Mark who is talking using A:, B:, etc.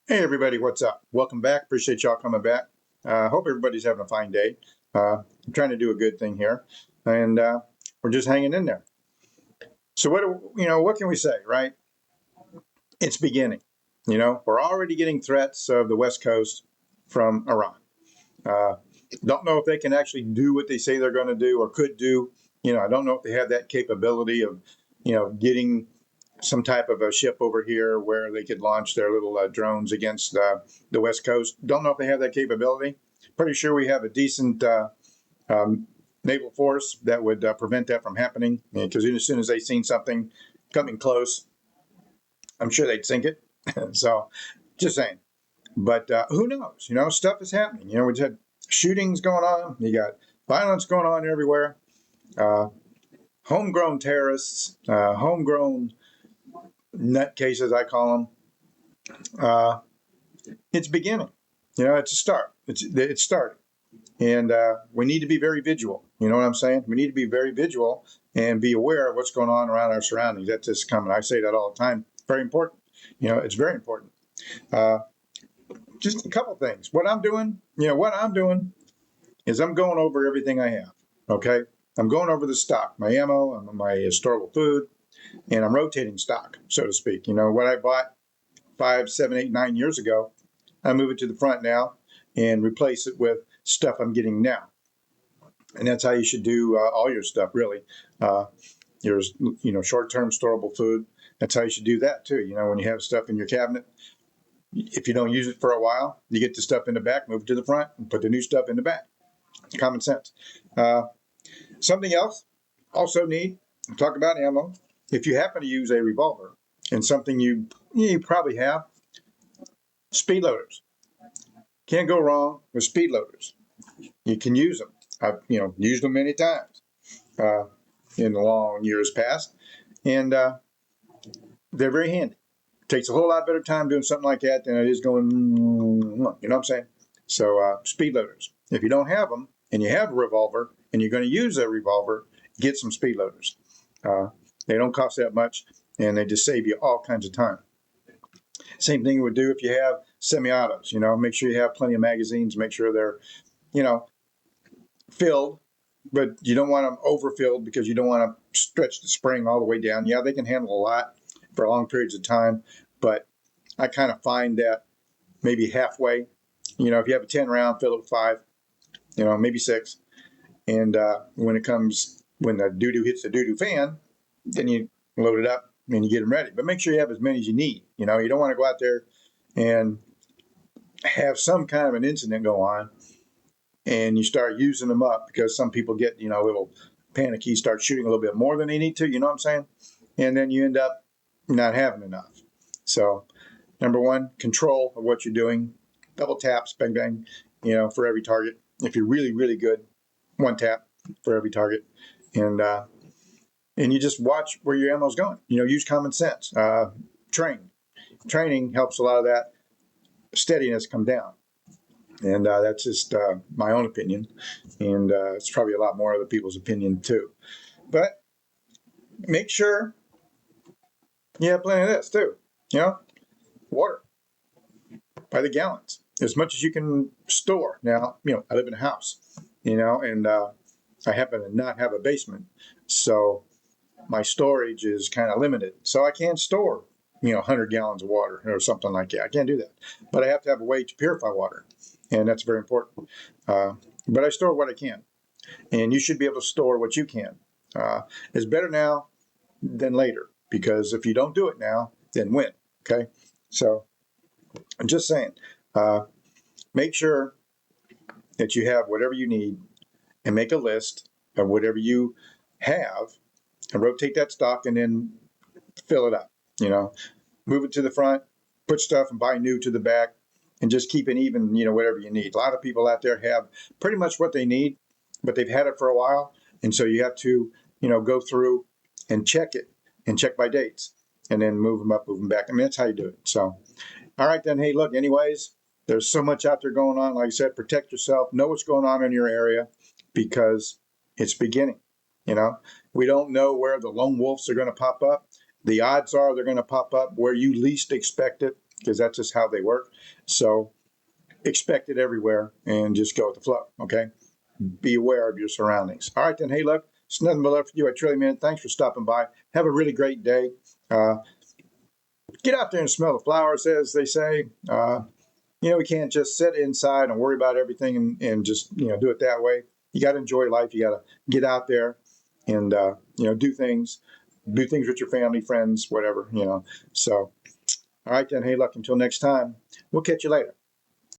A: Hey everybody, what's up? Welcome back. Appreciate y'all coming back. Hope everybody's having a fine day. I'm trying to do a good thing here, and we're just hanging in there. So what can we say, right? It's beginning. We're already getting threats of the West Coast from Iran. Uh, don't know if they can actually do what they say they're going to do or could do. I don't know if they have that capability of, getting some type of a ship over here where they could launch their little drones against the West Coast. Don't know if they have that capability. Pretty sure we have a decent naval force that would prevent that from happening. Because as soon as they seen something coming close, I'm sure they'd sink it. So, just saying. But who knows? Stuff is happening. We just had shootings going on. You got violence going on everywhere. Uh, Homegrown terrorists, homegrown nutcases, I call them. It's beginning. It's a start. It's starting, and we need to be very vigilant. You know what I'm saying? We need to be very vigilant and be aware of what's going on around our surroundings. That's just coming. I say that all the time. Very important. It's very important. Uh, just a couple things. What I'm doing is I'm going over everything I have. Okay, I'm going over the stock, my ammo, my storable food, and I'm rotating stock, so to speak. What I bought 5, 7, 8, 9 years ago, I move it to the front now and replace it with stuff I'm getting now. And that's how you should do all your stuff, really. Your short-term storable food. That's how you should do that too. When you have stuff in your cabinet, if you don't use it for a while, you get the stuff in the back, move it to the front, and put the new stuff in the back. Common sense. Something else also need to talk about ammo. If you happen to use a revolver, and something you probably have, speed loaders. Can't go wrong with speed loaders. You can use them. I've used them many times in the long years past, and they're very handy. It takes a whole lot better time doing something like that than it is going. You know what I'm saying? So speed loaders. If you don't have them and you have a revolver and you're going to use a revolver, get some speed loaders. They don't cost that much, and they just save you all kinds of time. Same thing you would do if you have semi-autos. Make sure you have plenty of magazines. Make sure they're, filled, but you don't want them overfilled because you don't want to stretch the spring all the way down. Yeah, they can handle a lot for long periods of time, but I kind of find that maybe halfway. If you have a 10 round, fill it with 5. Maybe 6. And when the doo-doo hits the doo-doo fan, then you load it up and you get them ready. But make sure you have as many as you need. You don't want to go out there and have some kind of an incident go on and you start using them up because some people get, a little panicky, start shooting a little bit more than they need to, you know what I'm saying? And then you end up not having enough. So, number one, control of what you're doing. Double taps, bang, bang, for every target. If you're really, really good, 1 tap for every target. And you just watch where your ammo's going. Use common sense. Training helps a lot of that steadiness come down. And that's just my own opinion. And it's probably a lot more other people's opinion too. But make sure you have plenty of this too. Water by the gallons, as much as you can store. Now, I live in a house, and I happen to not have a basement. So my storage is kind of limited. So I can't store, 100 gallons of water or something like that. I can't do that. But I have to have a way to purify water. And that's very important. But I store what I can. And you should be able to store what you can. It's better now than later. Because if you don't do it now, then when? Okay? So I'm just saying, make sure that you have whatever you need and make a list of whatever you have and rotate that stock and then fill it up. Move it to the front, put stuff and buy new to the back. And just keep it even, whatever you need. A lot of people out there have pretty much what they need, but they've had it for a while. And so you have to, go through and check it and check by dates and then move them up, move them back. I mean, that's how you do it. So, all right, then. Hey, look, anyways, there's so much out there going on. Like I said, protect yourself. Know what's going on in your area because it's beginning. We don't know where the lone wolves are going to pop up. The odds are they're going to pop up where you least expect it. because that's just how they work. So expect it everywhere and just go with the flow. Okay. Be aware of your surroundings. All right, then. Hey, look, it's nothing but love for you. I truly mean it. Thanks for stopping by. Have a really great day. Get out there and smell the flowers, as they say. We can't just sit inside and worry about everything and just, do it that way. You got to enjoy life. You got to get out there and, do things with your family, friends, whatever, So, all right, then. Hey, look, until next time, we'll catch you later.